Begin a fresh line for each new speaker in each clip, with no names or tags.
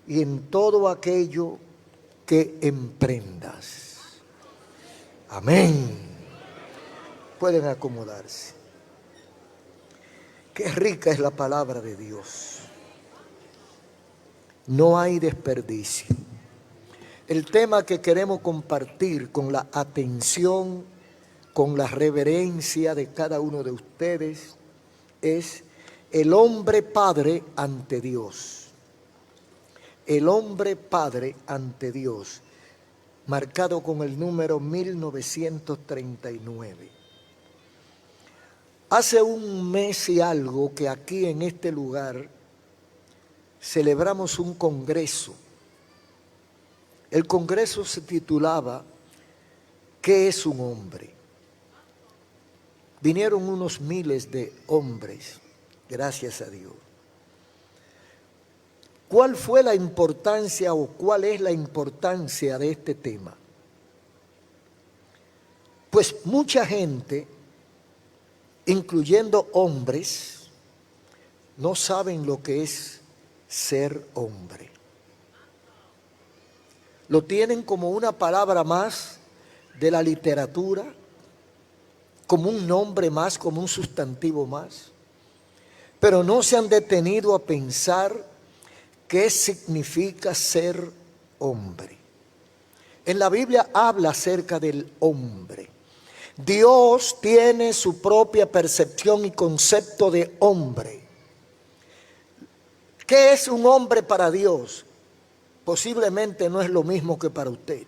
y en todo aquello que emprendas. Amén. Pueden acomodarse. Qué rica es la palabra de Dios. No hay desperdicio. El tema que queremos compartir con la atención, con la reverencia de cada uno de ustedes es el hombre padre ante Dios. El hombre padre ante Dios, marcado con el número 1939. Hace un mes y algo que aquí en este lugar celebramos un congreso. El congreso se titulaba ¿Qué es un hombre? Vinieron unos miles de hombres, gracias a Dios. ¿Cuál fue la importancia o cuál es la importancia de este tema? Pues mucha gente, incluyendo hombres, no saben lo que es ser hombre. Lo tienen como una palabra más de la literatura, como un nombre más, como un sustantivo más, pero no se han detenido a pensar qué significa ser hombre. En la Biblia habla acerca del hombre. Dios tiene su propia percepción y concepto de hombre. ¿Qué es un hombre para Dios? Posiblemente no es lo mismo que para usted.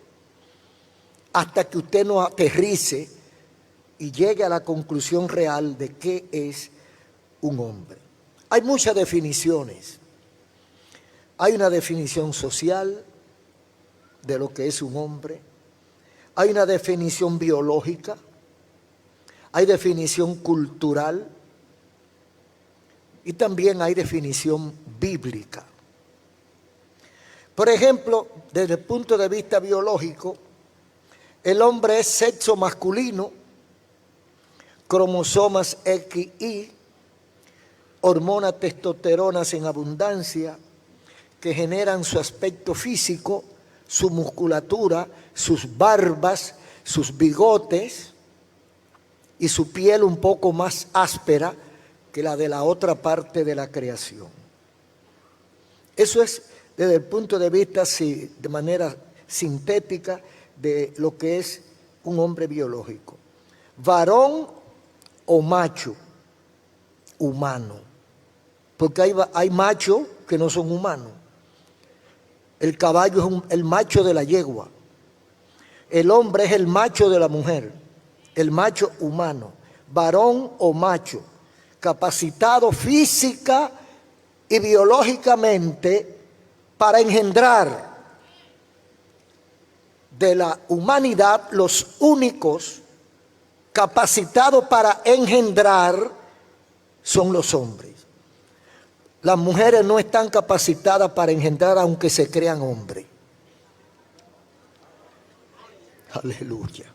Hasta que usted no aterrice y llegue a la conclusión real de qué es un hombre. Hay muchas definiciones. Hay una definición social de lo que es un hombre. Hay una definición biológica. Hay definición cultural. Y también hay definición bíblica. Por ejemplo, desde el punto de vista biológico, el hombre es sexo masculino, cromosomas XY, hormonas testosteronas en abundancia, que generan su aspecto físico, su musculatura, sus barbas, sus bigotes y su piel un poco más áspera que la de la otra parte de la creación. Eso es desde el punto de vista, de manera sintética, de lo que es un hombre biológico. Varón o macho humano, porque hay machos que no son humanos. El caballo es el macho de la yegua. El hombre es el macho de la mujer, el macho humano, varón o macho, capacitado física y biológicamente para engendrar de la humanidad los únicos capacitados para engendrar son los hombres. Las mujeres no están capacitadas para engendrar aunque se crean hombres. Aleluya.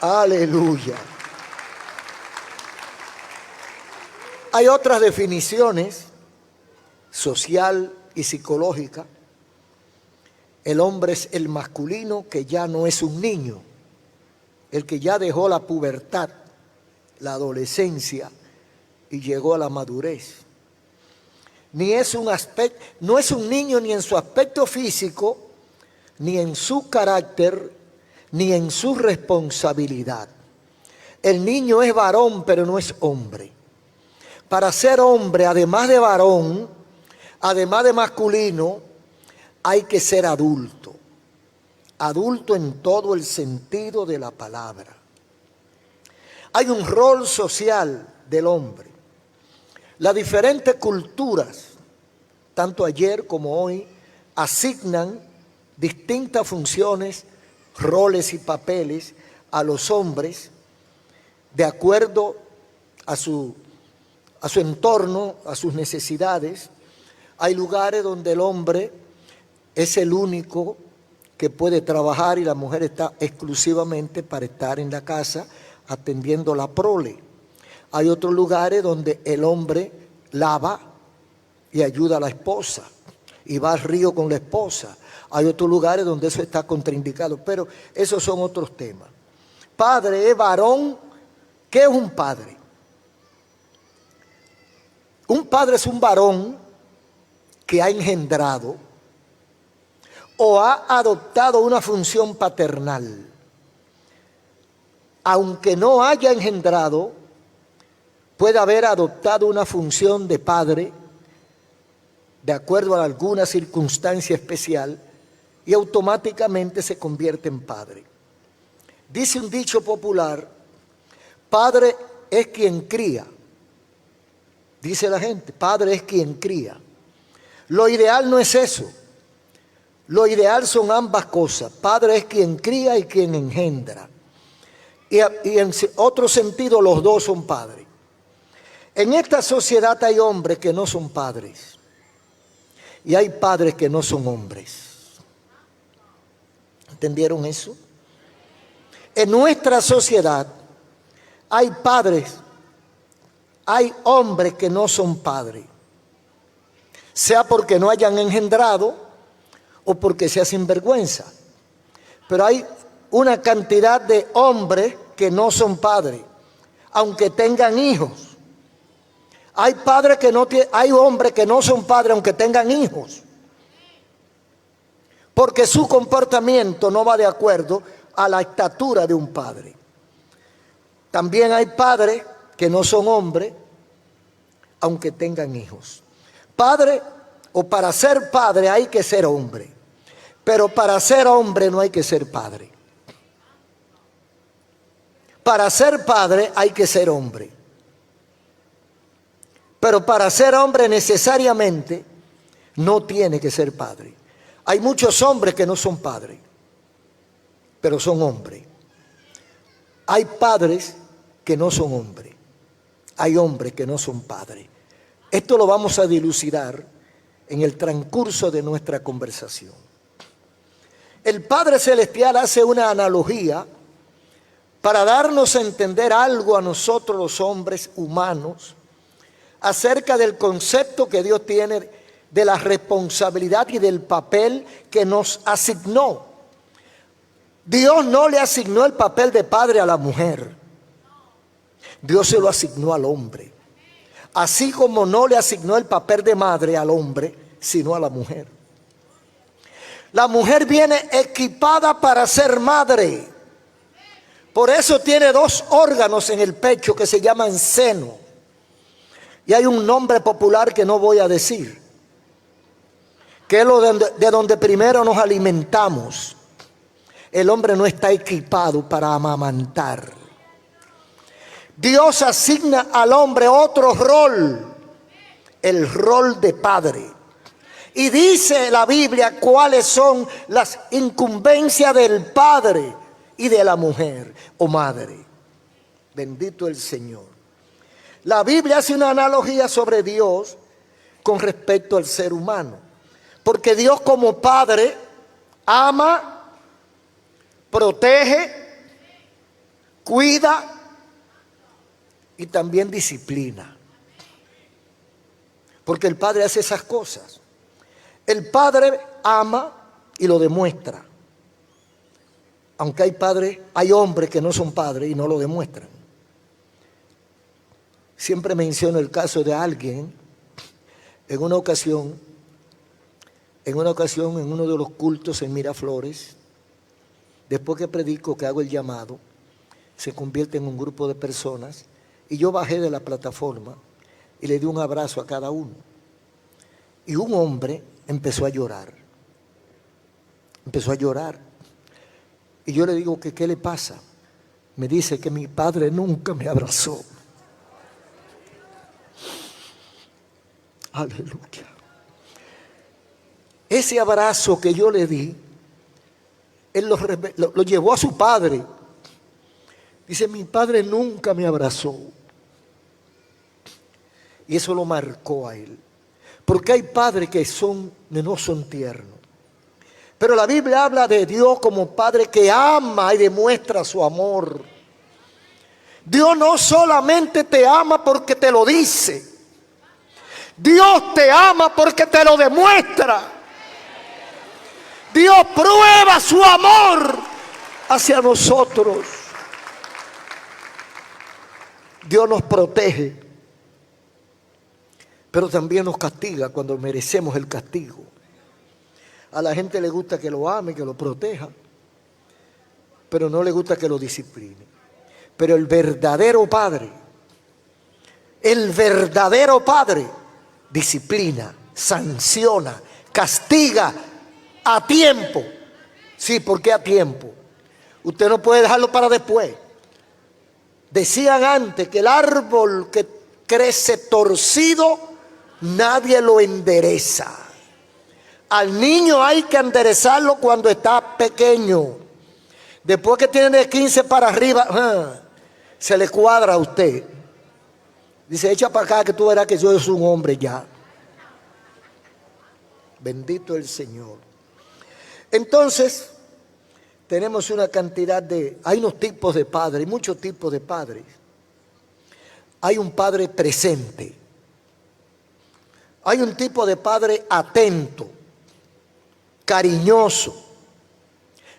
Aleluya. Hay otras definiciones social y psicológica. El hombre es el masculino que ya no es un niño, el que ya dejó la pubertad, la adolescencia y llegó a la madurez. No es un niño ni en su aspecto físico, ni en su carácter, ni en su responsabilidad. El niño es varón, pero no es hombre. Para ser hombre, además de varón, además de masculino, hay que ser adulto. Adulto en todo el sentido de la palabra. Hay un rol social del hombre. Las diferentes culturas, tanto ayer como hoy, asignan distintas funciones, roles y papeles a los hombres de acuerdo a su entorno, a sus necesidades. Hay lugares donde el hombre es el único que puede trabajar y la mujer está exclusivamente para estar en la casa atendiendo la prole. Hay otros lugares donde el hombre lava, y ayuda a la esposa y va al río con la esposa. Hay otros lugares donde eso está contraindicado, pero esos son otros temas. Padre es varón. ¿Qué es un padre? Un padre es un varón que ha engendrado o ha adoptado una función paternal. Aunque no haya engendrado, puede haber adoptado una función de padre de acuerdo a alguna circunstancia especial y automáticamente se convierte en padre. Dice un dicho popular: padre es quien cría. Dice la gente, padre es quien cría. Lo ideal no es eso. Lo ideal son ambas cosas. Padre es quien cría y quien engendra. Y en otro sentido los dos son padres. En esta sociedad hay hombres que no son padres. Y hay padres que no son hombres. ¿Entendieron eso? En nuestra sociedad hay padres, hay hombres que no son padres. Sea porque no hayan engendrado o porque sea sinvergüenza. Pero hay una cantidad de hombres que no son padres, aunque tengan hijos. Hay padres que no tienen, hay hombres que no son padres aunque tengan hijos. Porque su comportamiento no va de acuerdo a la estatura de un padre. También hay padres que no son hombres aunque tengan hijos. Padre, o para ser padre hay que ser hombre, pero para ser hombre no hay que ser padre. Para ser padre hay que ser hombre, pero para ser hombre necesariamente no tiene que ser padre. Hay muchos hombres que no son padres, pero son hombres. Hay padres que no son hombres. Hay hombres que no son padres. Esto lo vamos a dilucidar en el transcurso de nuestra conversación. El Padre Celestial hace una analogía para darnos a entender algo a nosotros los hombres humanos acerca del concepto que Dios tiene de la responsabilidad y del papel que nos asignó. Dios no le asignó el papel de padre a la mujer. Dios se lo asignó al hombre. Así como no le asignó el papel de madre al hombre, sino a la mujer. La mujer viene equipada para ser madre. Por eso tiene dos órganos en el pecho que se llaman seno. Y hay un nombre popular que no voy a decir, que es lo de donde primero nos alimentamos. El hombre no está equipado para amamantar. Dios asigna al hombre otro rol, el rol de padre. Y dice la Biblia cuáles son las incumbencias del padre y de la mujer o madre. Bendito el Señor. La Biblia hace una analogía sobre Dios con respecto al ser humano. Porque Dios como padre ama, protege, cuida y también disciplina. Porque el padre hace esas cosas. El padre ama y lo demuestra. Aunque hay hombres que no son padres y no lo demuestran. Siempre menciono el caso de alguien en una ocasión en uno de los cultos en Miraflores, después que predico, que hago el llamado, se convierte en un grupo de personas y yo bajé de la plataforma y le di un abrazo a cada uno. Y un hombre empezó a llorar. Empezó a llorar. Y yo le digo que ¿qué le pasa? Me dice que mi padre nunca me abrazó. Aleluya. Ese abrazo que yo le di, él lo llevó a su padre. Dice, mi padre nunca me abrazó. Y eso lo marcó a él. Porque hay padres que no son tiernos. Pero la Biblia habla de Dios como padre que ama y demuestra su amor. Dios no solamente te ama porque te lo dice. Dios te ama porque te lo demuestra. Dios prueba su amor hacia nosotros. Dios nos protege, pero también nos castiga cuando merecemos el castigo. A la gente le gusta que lo ame, que lo proteja, pero no le gusta que lo discipline. Pero el verdadero Padre disciplina, sanciona, castiga a tiempo. Sí, ¿por qué a tiempo? Usted no puede dejarlo para después. Decían antes que el árbol que crece torcido, nadie lo endereza. Al niño hay que enderezarlo cuando está pequeño. Después que tiene de 15 para arriba, se le cuadra a usted. Dice, echa para acá que tú verás que yo soy un hombre ya. Bendito el Señor. Entonces, tenemos una cantidad hay unos tipos de padres, muchos tipos de padres. Hay un padre presente. Hay un tipo de padre atento, cariñoso,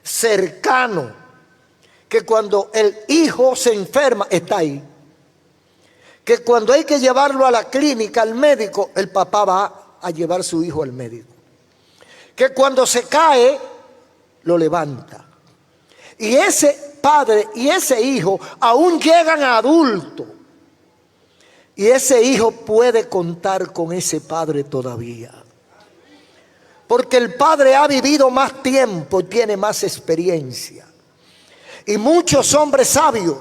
cercano, que cuando el hijo se enferma, está ahí. Que cuando hay que llevarlo a la clínica, al médico, el papá va a llevar a su hijo al médico. Que cuando se cae, lo levanta. Y ese padre y ese hijo aún llegan a adultos. Y ese hijo puede contar con ese padre todavía. Porque el padre ha vivido más tiempo y tiene más experiencia. Y muchos hombres sabios,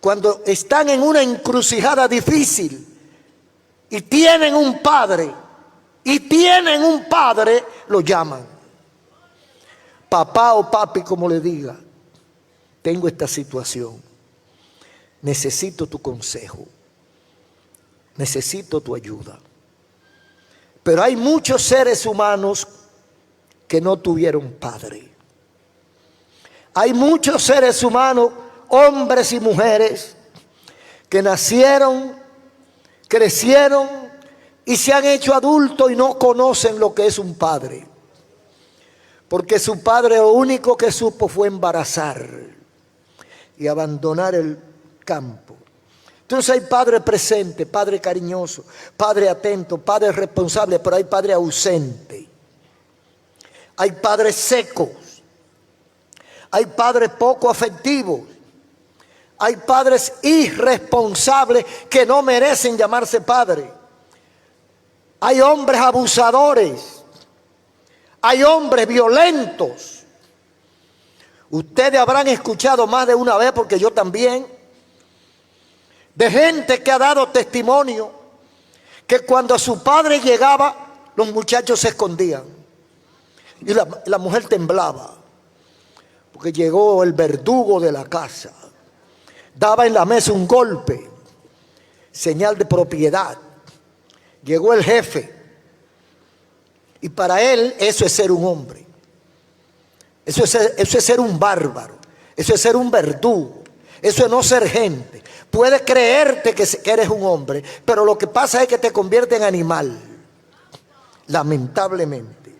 cuando están en una encrucijada difícil y tienen un padre, lo llaman. Papá o papi, como le diga, tengo esta situación. Necesito tu consejo. Necesito tu ayuda. Pero hay muchos seres humanos que no tuvieron padre. Hay muchos seres humanos, hombres y mujeres, que nacieron, crecieron y se han hecho adultos y no conocen lo que es un padre. Porque su padre lo único que supo fue embarazar y abandonar el campo. Entonces hay padre presente, padre cariñoso, padre atento, padre responsable, pero hay padre ausente. Hay padres secos. Hay padres poco afectivos. Hay padres irresponsables que no merecen llamarse padre. Hay hombres abusadores. Hay hombres violentos. Ustedes habrán escuchado más de una vez, porque yo también, de gente que ha dado testimonio que cuando su padre llegaba, los muchachos se escondían y la mujer temblaba porque llegó el verdugo de la casa, daba en la mesa un golpe, señal de propiedad. Llegó el jefe y para él eso es ser un hombre, eso es ser un bárbaro, eso es ser un verdugo, eso es no ser gente. Puedes creerte que eres un hombre, pero lo que pasa es que te convierte en animal, lamentablemente.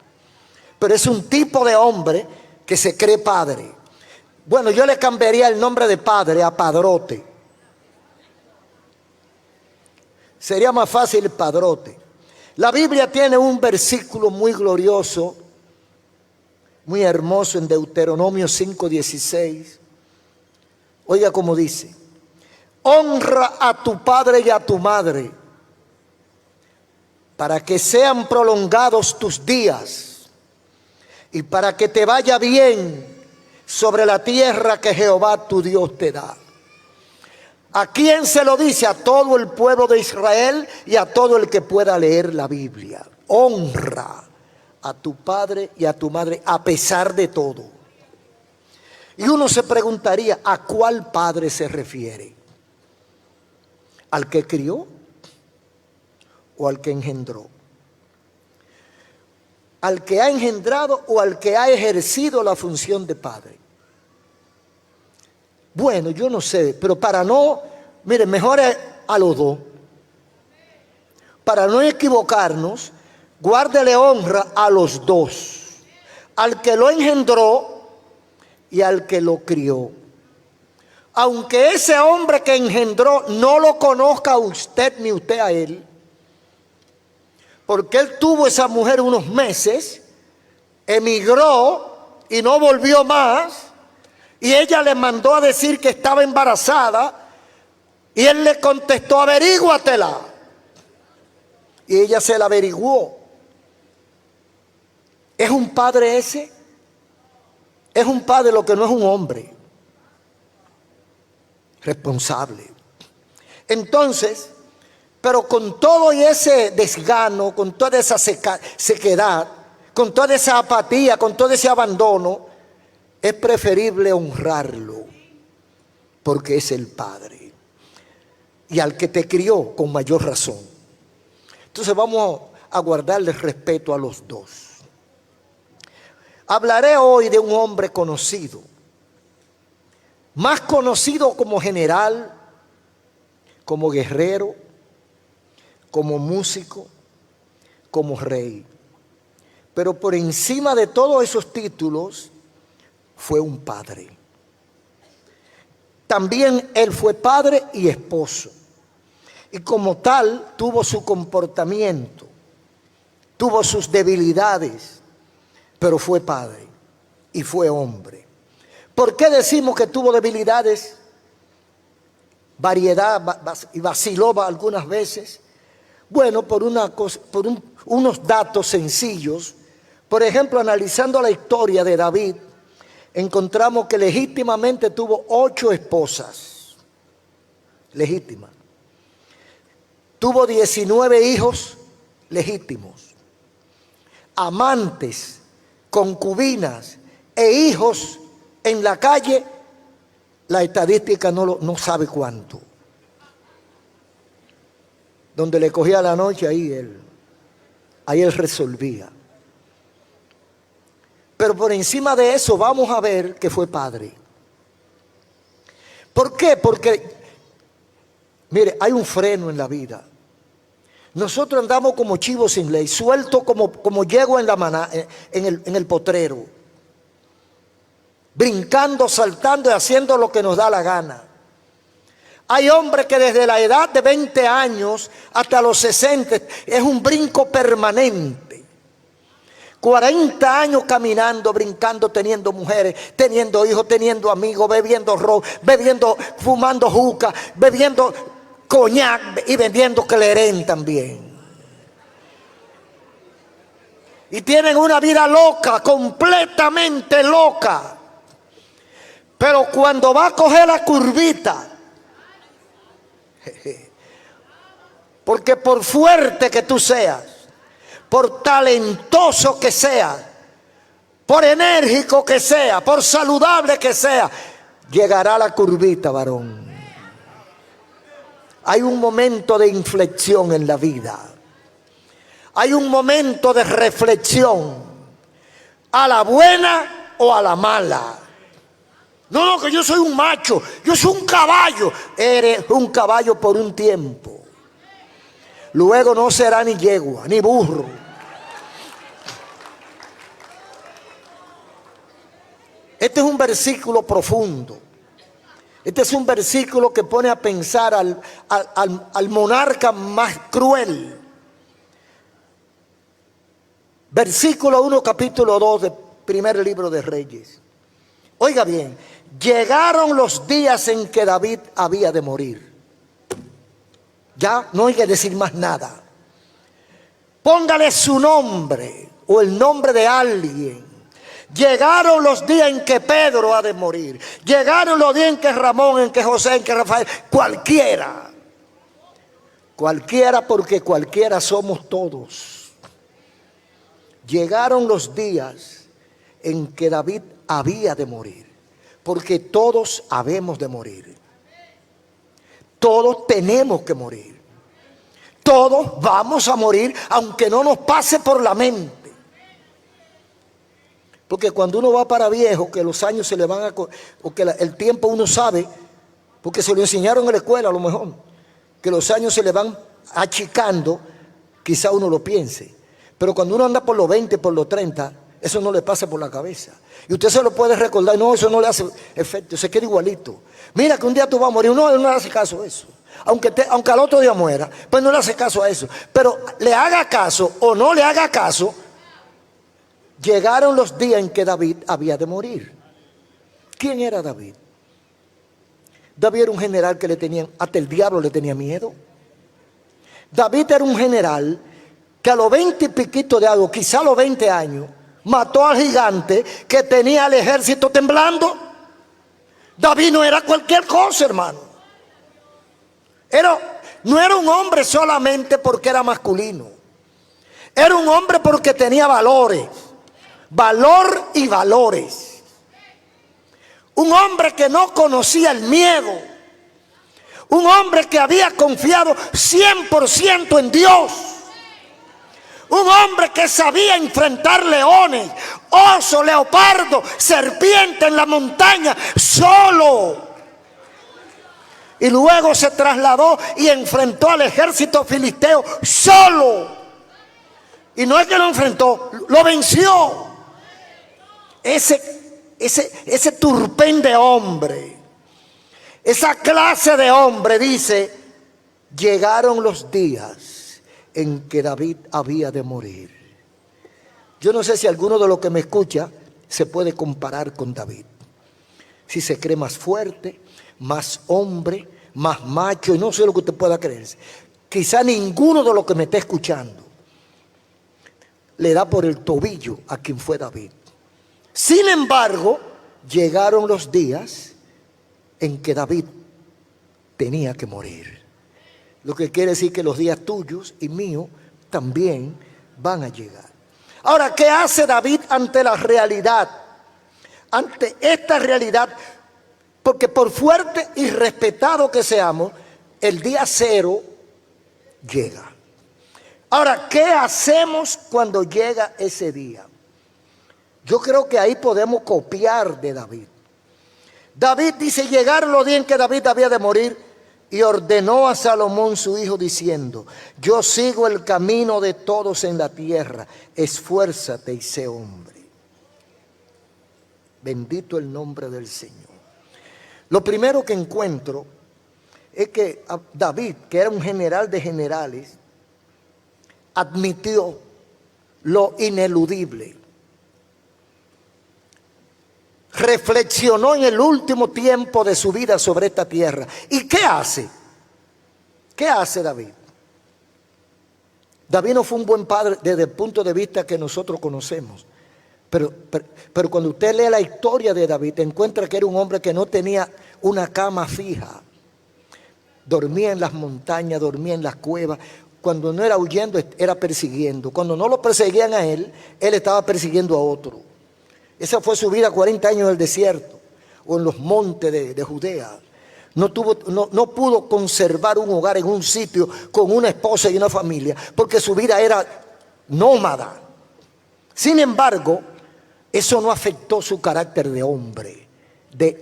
Pero es un tipo de hombre que se cree padre. Bueno, yo le cambiaría el nombre de padre a padrote. Sería más fácil padrote. La Biblia tiene un versículo muy glorioso, muy hermoso, en Deuteronomio 5:16. Oiga cómo dice: honra a tu padre y a tu madre, para que sean prolongados tus días y para que te vaya bien sobre la tierra que Jehová tu Dios te da. ¿A quién se lo dice? A todo el pueblo de Israel y a todo el que pueda leer la Biblia. Honra a tu padre y a tu madre a pesar de todo. Y uno se preguntaría, ¿a cuál padre se refiere? ¿Al que crió o al que engendró? ¿Al que ha engendrado o al que ha ejercido la función de padre? Bueno, yo no sé, pero para no, mire, mejor a los dos. para no equivocarnos, guárdele honra a los dos, al que lo engendró y al que lo crió. Aunque ese hombre que engendró no lo conozca a usted ni usted a él, porque él tuvo esa mujer unos meses, emigró y no volvió más, y ella le mandó a decir que estaba embarazada, y él le contestó: averíguatela. Y ella se la averiguó. ¿Es un padre ese? Es un padre lo que no es un hombre responsable. Entonces, pero con todo y ese desgano, con toda esa sequedad, con toda esa apatía, con todo ese abandono, es preferible honrarlo, porque es el Padre. Y al que te crió con mayor razón. Entonces vamos a guardarle respeto a los dos. Hablaré hoy de un hombre conocido, más conocido como general, como guerrero, como músico, como rey. Pero por encima de todos esos títulos, fue un padre. También él fue padre y esposo. Y como tal, tuvo su comportamiento, tuvo sus debilidades, pero fue padre y fue hombre. ¿Por qué decimos que tuvo debilidades? Variedad y vaciló algunas veces. Bueno, por unos datos sencillos. Por ejemplo, analizando la historia de David, encontramos que legítimamente tuvo 8 esposas. Legítimas. Tuvo 19 hijos legítimos. Amantes, concubinas e hijos en la calle, la estadística no sabe cuánto. Donde le cogía la noche, ahí él resolvía. Pero por encima de eso vamos a ver que fue padre. ¿Por qué? Porque, mire, hay un freno en la vida. Nosotros andamos como chivos sin ley, sueltos como yegua en el potrero, brincando, saltando y haciendo lo que nos da la gana. Hay hombres que desde la edad de 20 años hasta los 60 es un brinco permanente. 40 años caminando, brincando, teniendo mujeres, teniendo hijos, teniendo amigos, bebiendo ron, fumando juca, bebiendo coñac y vendiendo clerén también. Y tienen una vida loca, completamente loca. Pero cuando va a coger la curvita, porque por fuerte que tú seas, por talentoso que seas, por enérgico que sea, por saludable que sea, llegará la curvita, varón. Hay un momento de inflexión en la vida. Hay un momento de reflexión, a la buena o a la mala. No, que yo soy un macho, yo soy un caballo. Eres un caballo por un tiempo. Luego no será ni yegua, ni burro. Este es un versículo profundo. Este es un versículo que pone a pensar al monarca más cruel. Versículo 1, capítulo 2 del primer libro de Reyes. Oiga bien, llegaron los días en que David había de morir. Ya no hay que decir más nada. Póngale su nombre o el nombre de alguien. Llegaron los días en que Pedro ha de morir. Llegaron los días en que Ramón, en que José, en que Rafael, cualquiera. Cualquiera, porque cualquiera somos todos. Llegaron los días en que David había de morir. Porque todos habemos de morir. Todos tenemos que morir. Todos vamos a morir, aunque no nos pase por la mente. Porque cuando uno va para viejo, que los años se le van o que el tiempo uno sabe, porque se lo enseñaron en la escuela a lo mejor, que los años se le van achicando, Quizá uno lo piense, pero cuando uno anda por los 20, por los 30, eso no le pasa por la cabeza. Y usted se lo puede recordar, no, eso no le hace efecto, se queda igualito. Mira que un día tú vas a morir, no le hace caso a eso. Aunque al otro día muera, pues no le hace caso a eso. Pero le haga caso o no le haga caso, llegaron los días en que David había de morir. ¿Quién era David? David era un general que le tenían, hasta el diablo le tenía miedo. David era un general que a los 20 y piquito de algo, quizá a los 20 años, mató al gigante que tenía al ejército temblando. David no era cualquier cosa, hermano. No era un hombre solamente porque era masculino. Era un hombre porque tenía valores. Valor y valores. Un hombre que no conocía el miedo. Un hombre que había confiado 100% en Dios. Un hombre que sabía enfrentar leones, oso, leopardo, serpiente en la montaña, solo. Y luego se trasladó y enfrentó al ejército filisteo solo. Y no es que lo enfrentó, lo venció. Ese turpén de hombre, esa clase de hombre, dice, llegaron los días en que David había de morir. Yo no sé si alguno de los que me escucha se puede comparar con David. Si se cree más fuerte, más hombre, más macho, y no sé lo que usted pueda creerse. Quizá ninguno de los que me está escuchando le da por el tobillo a quien fue David. Sin embargo, llegaron los días en que David tenía que morir. Lo que quiere decir que los días tuyos y míos también van a llegar. Ahora, ¿qué hace David ante la realidad? Ante esta realidad, porque por fuerte y respetado que seamos, el día cero llega. Ahora, ¿qué hacemos cuando llega ese día? Yo creo que ahí podemos copiar de David. David dice, llegaron los días en que David había de morir y ordenó a Salomón su hijo diciendo, yo sigo el camino de todos en la tierra, esfuérzate y sé hombre. Bendito el nombre del Señor. Lo primero que encuentro es que David, que era un general de generales, admitió lo ineludible. Reflexionó en el último tiempo de su vida sobre esta tierra. ¿Y qué hace? ¿Qué hace David? David no fue un buen padre desde el punto de vista que nosotros conocemos. Pero cuando usted lee la historia de David, encuentra que era un hombre que no tenía una cama fija. Dormía en las montañas, dormía en las cuevas. Cuando no era huyendo, era persiguiendo. Cuando no lo perseguían a él estaba persiguiendo a otro. Esa fue su vida, 40 años en el desierto o en los montes de Judea. No pudo conservar un hogar en un sitio con una esposa y una familia, porque su vida era nómada. Sin embargo, eso no afectó su carácter de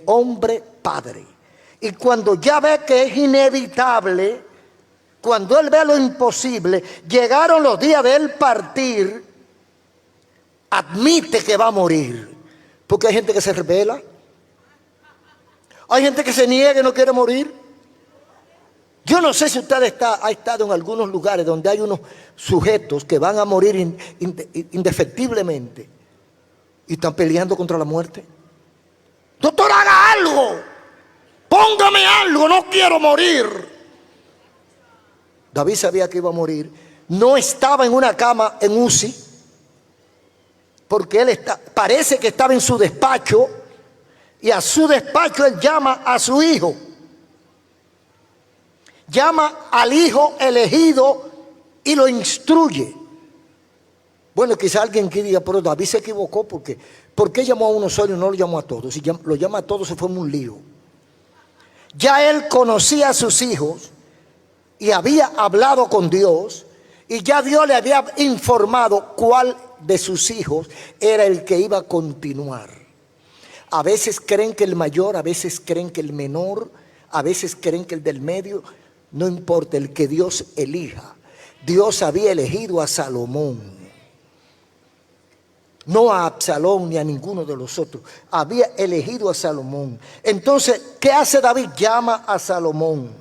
hombre padre. Y cuando ya ve que es inevitable, cuando él ve lo imposible, llegaron los días de él partir, admite que va a morir. Porque hay gente que se rebela. Hay gente que se niega y no quiere morir. Yo no sé si usted ha estado en algunos lugares donde hay unos sujetos que van a morir indefectiblemente y están peleando contra la muerte. Doctor, haga algo. Póngame algo, no quiero morir. David sabía que iba a morir. No estaba en una cama en UCI. Porque parece que estaba en su despacho y a su despacho él llama a su hijo. Llama al hijo elegido y lo instruye. Bueno, quizá alguien que diga, pero David se equivocó porque ¿por qué llamó a uno solo y no lo llamó a todos? Si lo llama a todos se forma un lío. Ya él conocía a sus hijos y había hablado con Dios y ya Dios le había informado cuál de sus hijos era el que iba a continuar. A veces creen que el mayor, a veces creen que el menor, a veces creen que el del medio. No importa, el que Dios elija. Dios había elegido a Salomón, no a Absalón ni a ninguno de los otros. Había elegido a Salomón. Entonces, ¿qué hace David? Llama a Salomón,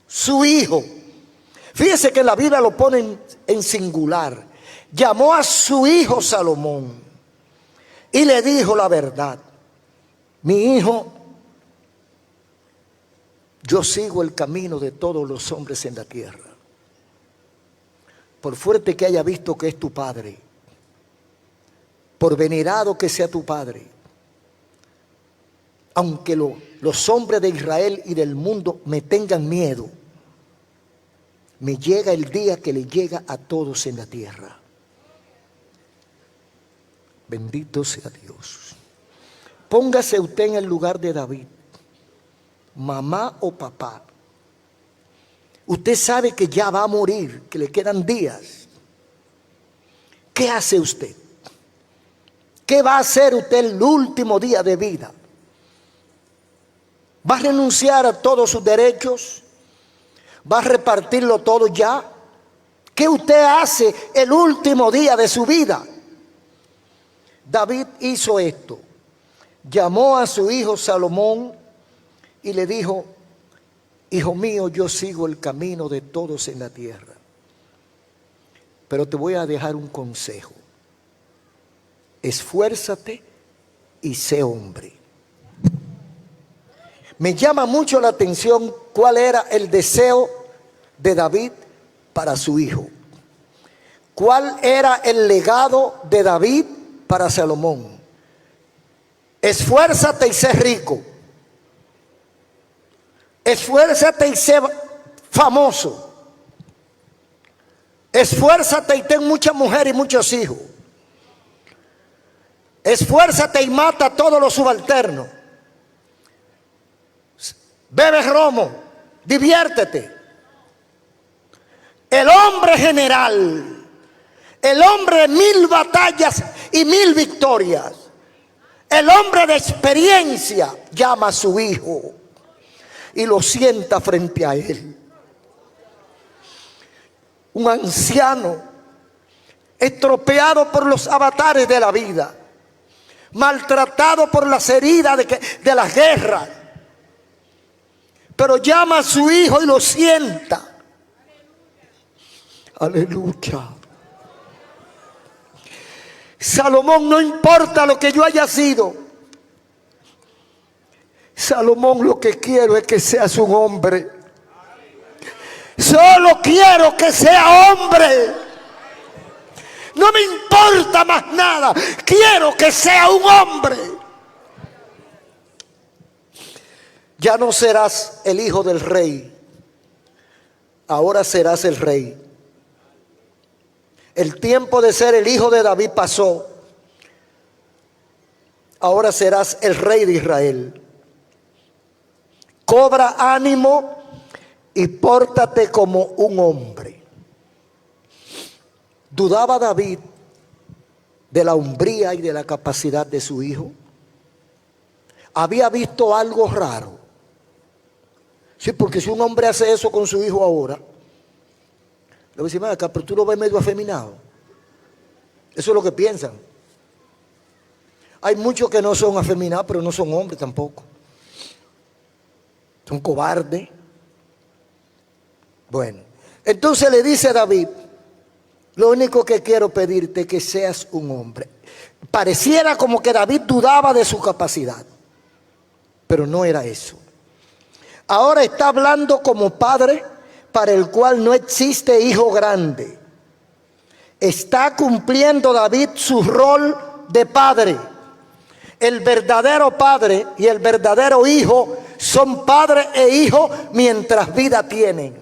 su hijo. Fíjese que la Biblia lo pone en singular. Llamó a su hijo Salomón y le dijo la verdad. Mi hijo, yo sigo el camino de todos los hombres en la tierra. Por fuerte que haya visto que es tu padre, por venerado que sea tu padre, aunque los hombres de Israel y del mundo me tengan miedo, me llega el día que le llega a todos en la tierra. Bendito sea Dios. Póngase usted en el lugar de David, mamá o papá. Usted sabe que ya va a morir, que le quedan días. ¿Qué hace usted? ¿Qué va a hacer usted el último día de vida? ¿Va a renunciar a todos sus derechos? ¿Va a repartirlo todo ya? ¿Qué usted hace el último día de su vida? David hizo esto. Llamó a su hijo Salomón y le dijo: hijo mío, yo sigo el camino de todos en la tierra, pero te voy a dejar un consejo. Esfuérzate y sé hombre. Me llama mucho la atención cuál era el deseo de David para su hijo. ¿Cuál era el legado de David para Salomón? Esfuérzate y sé rico. Esfuérzate y sé famoso. Esfuérzate y ten mucha mujer y muchos hijos. Esfuérzate y mata a todos los subalternos. Bebe romo, diviértete. El hombre general, el hombre de 1000 batallas y 1000 victorias, el hombre de experiencia, llama a su hijo y lo sienta frente a él. Un anciano estropeado por los avatares de la vida, maltratado por las heridas de las guerras, pero llama a su hijo y lo sienta. Aleluya. Salomón, no importa lo que yo haya sido. Salomón, lo que quiero es que seas un hombre. Solo quiero que sea hombre. No me importa más nada. Quiero que sea un hombre. Ya no serás el hijo del rey. Ahora serás el rey. El tiempo de ser el hijo de David pasó. Ahora serás el rey de Israel. Cobra ánimo y pórtate como un hombre. ¿Dudaba David de la hombría y de la capacidad de su hijo? ¿Había visto algo raro? Sí, porque si un hombre hace eso con su hijo ahora, le voy a decir: acá, pero tú lo ves medio afeminado. Eso es lo que piensan. Hay muchos que no son afeminados, pero no son hombres tampoco. Son cobardes. Bueno, entonces le dice David: lo único que quiero pedirte es que seas un hombre. Pareciera como que David dudaba de su capacidad, pero no era eso. Ahora está hablando como padre para el cual no existe hijo grande. Está cumpliendo David su rol de padre. El verdadero padre y el verdadero hijo son padre e hijo mientras vida tienen.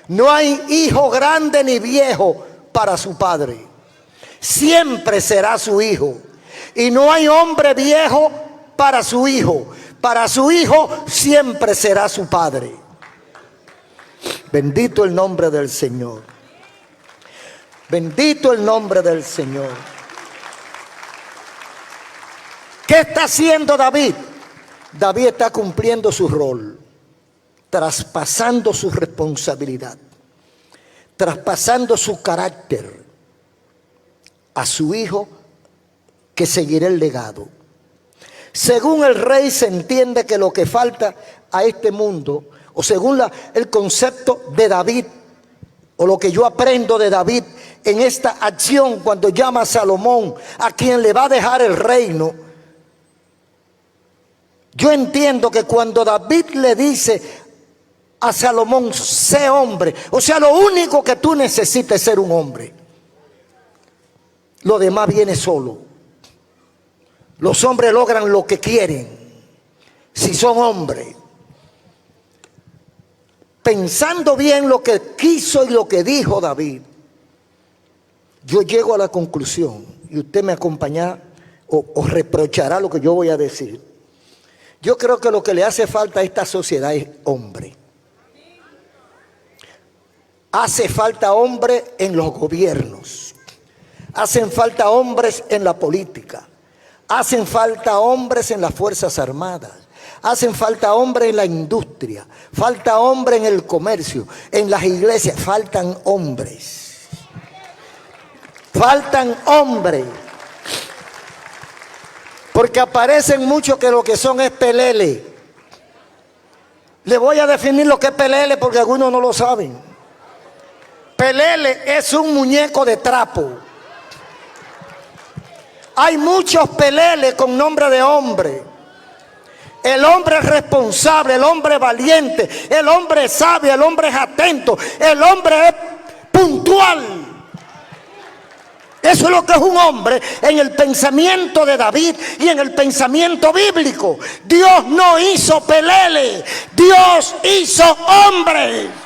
No hay hijo grande ni viejo para su padre. Siempre será su hijo. Y no hay hombre viejo para su hijo. Para su hijo siempre será su padre. Bendito el nombre del Señor. Bendito el nombre del Señor. ¿Qué está haciendo David? David está cumpliendo su rol, traspasando su responsabilidad, traspasando su carácter a su hijo, que seguirá el legado. Según el rey se entiende que lo que falta a este mundo, o según el concepto de David, o lo que yo aprendo de David en esta acción cuando llama a Salomón, a quien le va a dejar el reino, yo entiendo que cuando David le dice a Salomón, sé hombre, o sea, lo único que tú necesitas es ser un hombre. Lo demás viene solo. Los hombres logran lo que quieren si son hombres. Pensando bien lo que quiso y lo que dijo David, yo llego a la conclusión, y usted me acompañará o reprochará lo que yo voy a decir. Yo creo que lo que le hace falta a esta sociedad es hombre. Hace falta hombre en los gobiernos. Hacen falta hombres en la política. Hacen falta hombres en las Fuerzas Armadas. Hacen falta hombres en la industria. Falta hombre en el comercio. En las iglesias faltan hombres. Faltan hombres. Porque aparecen muchos que lo que son es pelele. Le voy a definir lo que es pelele porque algunos no lo saben. Pelele es un muñeco de trapo. Hay muchos peleles con nombre de hombre. El hombre es responsable, el hombre valiente, el hombre sabio, el hombre es atento, el hombre es puntual. Eso es lo que es un hombre en el pensamiento de David y en el pensamiento bíblico. Dios no hizo pelele, Dios hizo hombre.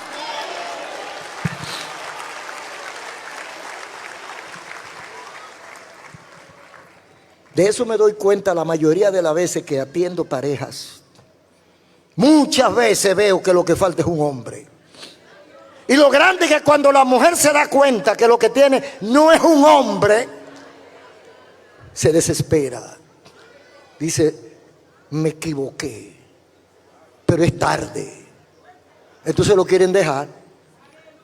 De eso me doy cuenta la mayoría de las veces que atiendo parejas. Muchas veces veo que lo que falta es un hombre. Y lo grande es que cuando la mujer se da cuenta que lo que tiene no es un hombre, se desespera. Dice, me equivoqué, pero es tarde. Entonces lo quieren dejar.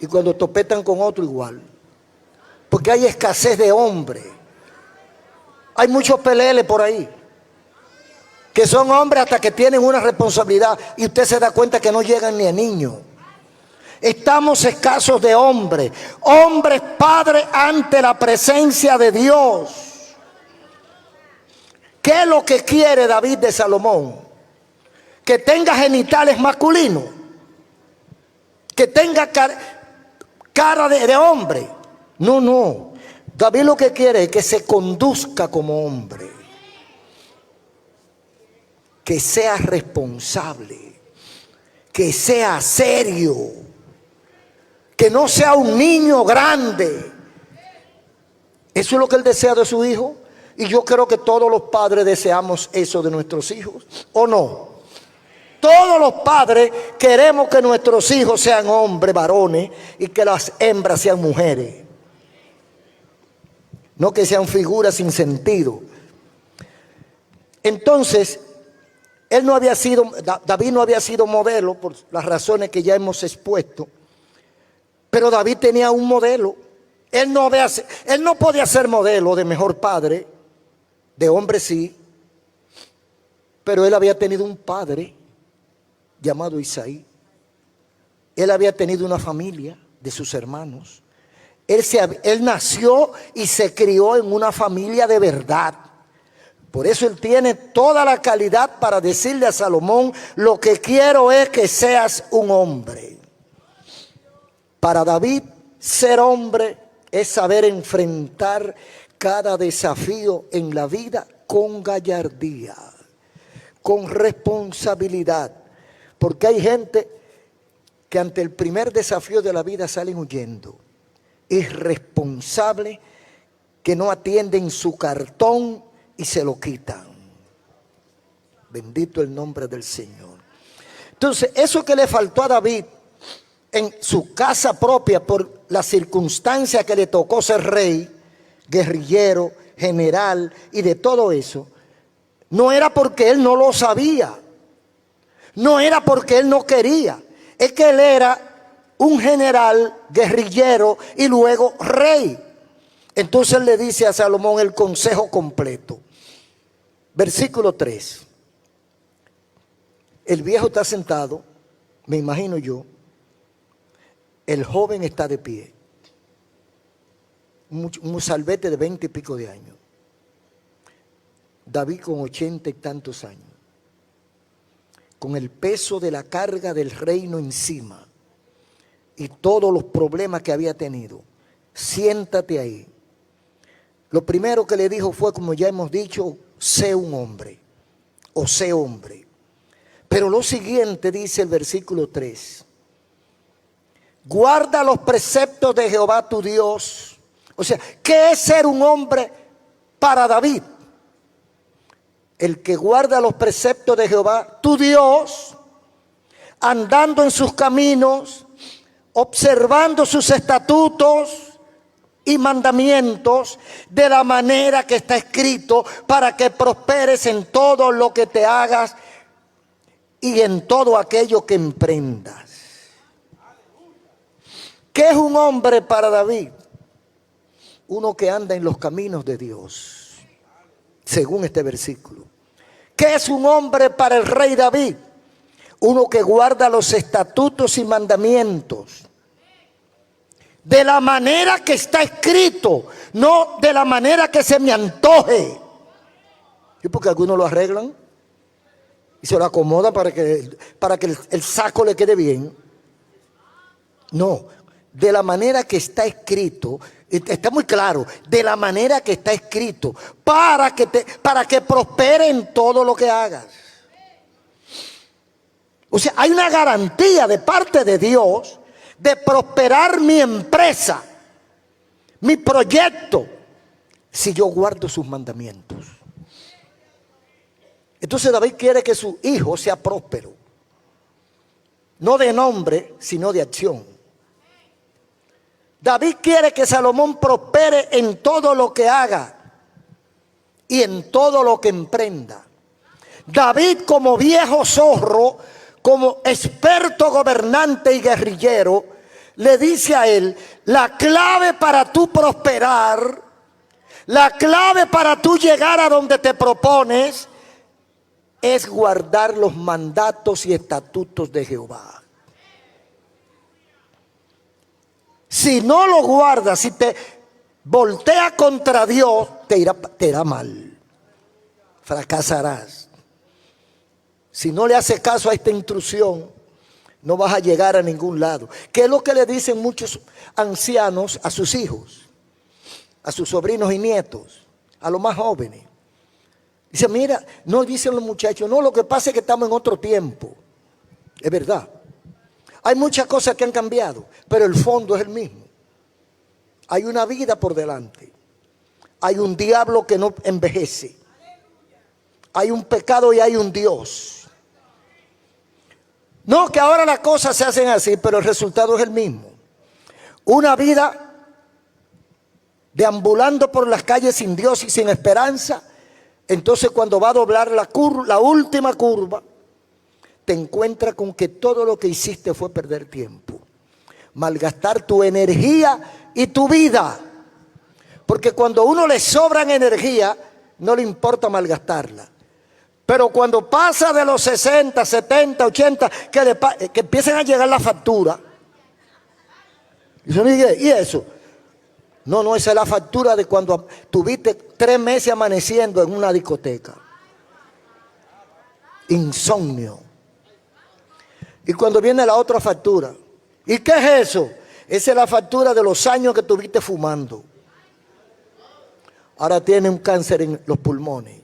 Y cuando topetan con otro igual. Porque hay escasez de hombres. Hay muchos peleles por ahí. Que son hombres hasta que tienen una responsabilidad. Y usted se da cuenta que no llegan ni a niños. Estamos escasos de hombres. Hombres padres ante la presencia de Dios. ¿Qué es lo que quiere David de Salomón? Que tenga genitales masculinos. Que tenga cara de hombre. No. David lo que quiere es que se conduzca como hombre. Que sea responsable. Que sea serio. Que no sea un niño grande. Eso es lo que él desea de su hijo. Y yo creo que todos los padres deseamos eso de nuestros hijos. ¿O no? Todos los padres queremos que nuestros hijos sean hombres, varones, y que las hembras sean mujeres. No que sean figuras sin sentido. Entonces, David no había sido modelo por las razones que ya hemos expuesto. Pero David tenía un modelo. Él no podía ser modelo de mejor padre, de hombre sí, pero él había tenido un padre llamado Isaí. Él había tenido una familia de sus hermanos. Él nació y se crió en una familia de verdad. Por eso él tiene toda la calidad para decirle a Salomón, lo que quiero es que seas un hombre. Para David, ser hombre es saber enfrentar cada desafío en la vida con gallardía, con responsabilidad. Porque hay gente que ante el primer desafío de la vida salen huyendo. Irresponsables que no atienden su cartón y se lo quitan. Bendito el nombre del Señor. Entonces, eso que le faltó a David en su casa propia por la circunstancia que le tocó ser rey, guerrillero, general y de todo eso, no era porque él no lo sabía, no era porque él no quería, es que él era un general guerrillero y luego rey. Entonces le dice a Salomón el consejo completo. Versículo 3. El viejo está sentado, me imagino yo. El joven está de pie. Un mozalbete de 20 y pico de años. David con 80 y tantos años. Con el peso de la carga del reino encima. Y todos los problemas que había tenido. Siéntate ahí. Lo primero que le dijo fue, como ya hemos dicho, sé un hombre. O sé hombre. Pero lo siguiente dice el versículo 3. Guarda los preceptos de Jehová tu Dios. O sea, ¿qué es ser un hombre para David? El que guarda los preceptos de Jehová tu Dios, andando en sus caminos, observando sus estatutos y mandamientos de la manera que está escrito, para que prosperes en todo lo que te hagas y en todo aquello que emprendas. ¿Qué es un hombre para David? Uno que anda en los caminos de Dios, según este versículo. ¿Qué es un hombre para el rey David? Uno que guarda los estatutos y mandamientos de la manera que está escrito, no de la manera que se me antoje. ¿Y porque algunos lo arreglan y se lo acomodan para que el saco le quede bien? No, de la manera que está escrito. Está muy claro, de la manera que está escrito, para que prospere en todo lo que hagas. O sea, hay una garantía de parte de Dios de prosperar mi empresa, mi proyecto, si yo guardo sus mandamientos. Entonces David quiere que su hijo sea próspero, no de nombre, sino de acción. David quiere que Salomón prospere en todo lo que haga y en todo lo que emprenda. David, como viejo zorro, como experto gobernante y guerrillero, le dice a él: la clave para tú prosperar, la clave para tú llegar a donde te propones, es guardar los mandatos y estatutos de Jehová. Si no lo guardas, si te volteas contra Dios, te irá mal. Fracasarás. Si no le haces caso a esta instrucción, no vas a llegar a ningún lado. ¿Qué es lo que le dicen muchos ancianos a sus hijos, a sus sobrinos y nietos, a los más jóvenes? Dice: mira, no, dicen los muchachos, no, lo que pasa es que estamos en otro tiempo. Es verdad. Hay muchas cosas que han cambiado, pero el fondo es el mismo. Hay una vida por delante. Hay un diablo que no envejece. Hay un pecado y hay un Dios. No, que ahora las cosas se hacen así, pero el resultado es el mismo. Una vida deambulando por las calles sin Dios y sin esperanza. Entonces, cuando va a doblar la última curva, te encuentras con que todo lo que hiciste fue perder tiempo, malgastar tu energía y tu vida. Porque cuando a uno le sobran energía, no le importa malgastarla. Pero cuando pasa de los 60, 70, 80, que empiezan a llegar las facturas, ¿y eso? No, esa es la factura de cuando tuviste 3 meses amaneciendo en una discoteca. Insomnio. Y cuando viene la otra factura, ¿y qué es eso? Esa es la factura de los años que tuviste fumando. Ahora tiene un cáncer en los pulmones.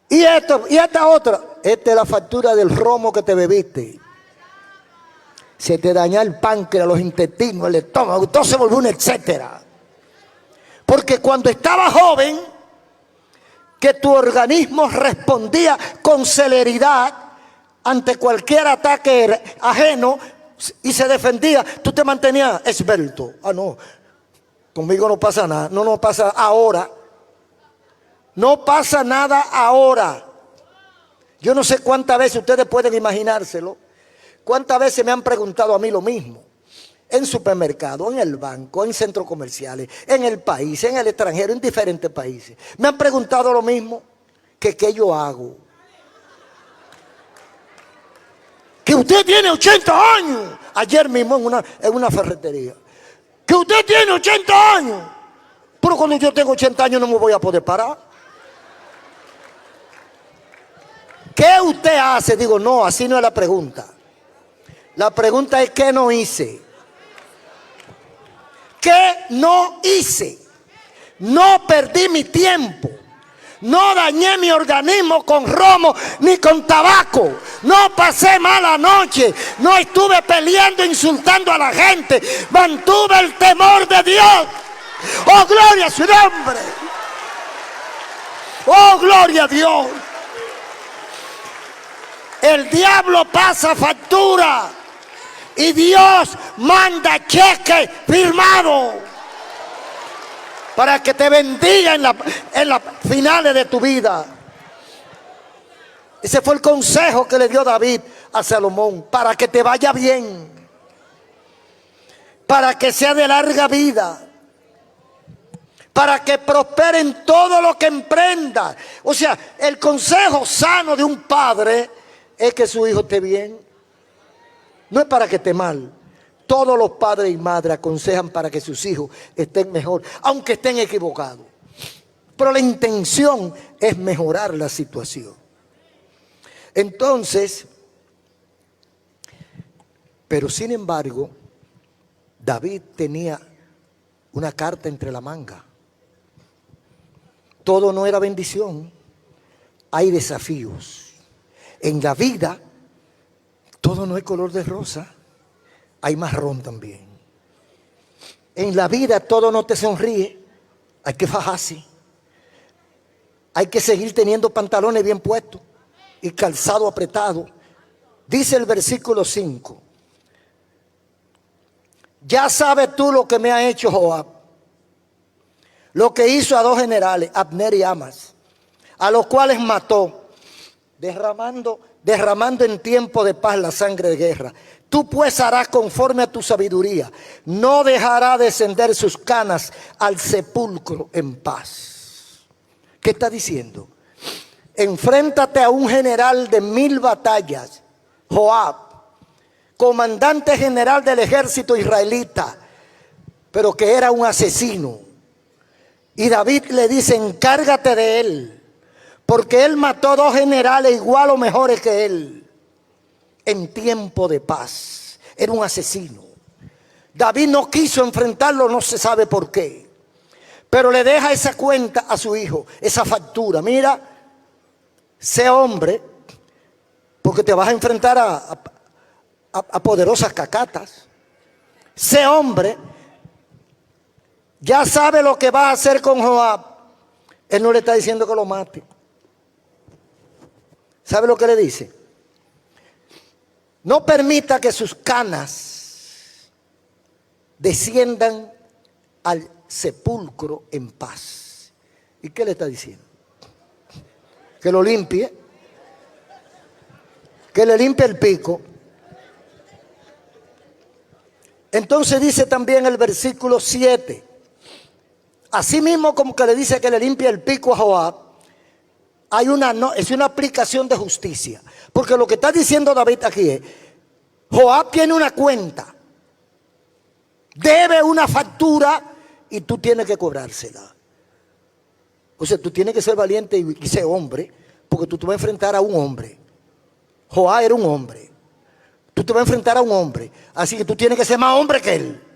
Y esta otra, esta es la factura del romo que te bebiste. Se te daña el páncreas, los intestinos, el estómago, todo se volvió un etcétera. Porque cuando estaba joven, que tu organismo respondía con celeridad ante cualquier ataque ajeno y se defendía, tú te mantenías esbelto. Ah, no, conmigo no pasa nada. No pasa ahora. No pasa nada ahora. Yo no sé cuántas veces ustedes pueden imaginárselo, ¿Cuántas veces me han preguntado a mí lo mismo? En supermercado, en el banco, en centros comerciales, en el país, en el extranjero, en diferentes países. Me han preguntado lo mismo, que qué yo hago. Que usted tiene 80 años. Ayer mismo en una ferretería. Que usted tiene 80 años. Pero cuando yo tengo 80 años no me voy a poder parar. ¿Qué usted hace? Digo, no, así no es la pregunta. La pregunta es ¿qué no hice? ¿Qué no hice? No perdí mi tiempo. No dañé mi organismo con romo ni con tabaco. No pasé mala noche. No estuve peleando, insultando a la gente. Mantuve el temor de Dios. ¡Oh, gloria a su nombre! ¡Oh, gloria a Dios! El diablo pasa factura y Dios manda cheque firmado para que te bendiga en las finales de tu vida. Ese fue el consejo que le dio David a Salomón, para que te vaya bien, para que sea de larga vida, para que prospere en todo lo que emprenda. O sea, el consejo sano de un padre es que su hijo esté bien. No es para que esté mal. Todos los padres y madres aconsejan para que sus hijos estén mejor, aunque estén equivocados. Pero la intención es mejorar la situación. Entonces, pero sin embargo, David tenía una carta entre la manga. Todo no era bendición. Hay desafíos. En la vida, todo no es color de rosa. Hay marrón también. En la vida todo no te sonríe. Hay que fajarse. Hay que seguir teniendo pantalones bien puestos y calzado apretado. Dice el versículo 5. Ya sabes tú lo que me ha hecho Joab. Lo que hizo a dos generales, Abner y Amas, a los cuales mató, derramando en tiempo de paz la sangre de guerra. Tú pues harás conforme a tu sabiduría. No dejará descender sus canas al sepulcro en paz. ¿Qué está diciendo? Enfréntate a un general de 1000 batallas, Joab, comandante general del ejército israelita, pero que era un asesino. Y David le dice, encárgate de él, porque él mató 2 generales igual o mejores que él en tiempo de paz. Era un asesino. David no quiso enfrentarlo, no se sabe por qué, pero le deja esa cuenta a su hijo, esa factura. Mira, sé hombre, porque te vas a enfrentar a poderosas cacatas. Sé hombre. Ya sabe lo que va a hacer con Joab. Él no le está diciendo que lo mate. ¿Sabe lo que le dice? No permita que sus canas desciendan al sepulcro en paz. ¿Y qué le está diciendo? Que lo limpie. Que le limpie el pico. Entonces dice también el versículo 7. Así mismo como que le dice que le limpie el pico a Joab, es una aplicación de justicia. Porque lo que está diciendo David aquí es, Joab tiene una cuenta, debe una factura y tú tienes que cobrársela. O sea, tú tienes que ser valiente y ser hombre, porque tú te vas a enfrentar a un hombre. Joab era un hombre. Tú te vas a enfrentar a un hombre, así que tú tienes que ser más hombre que él.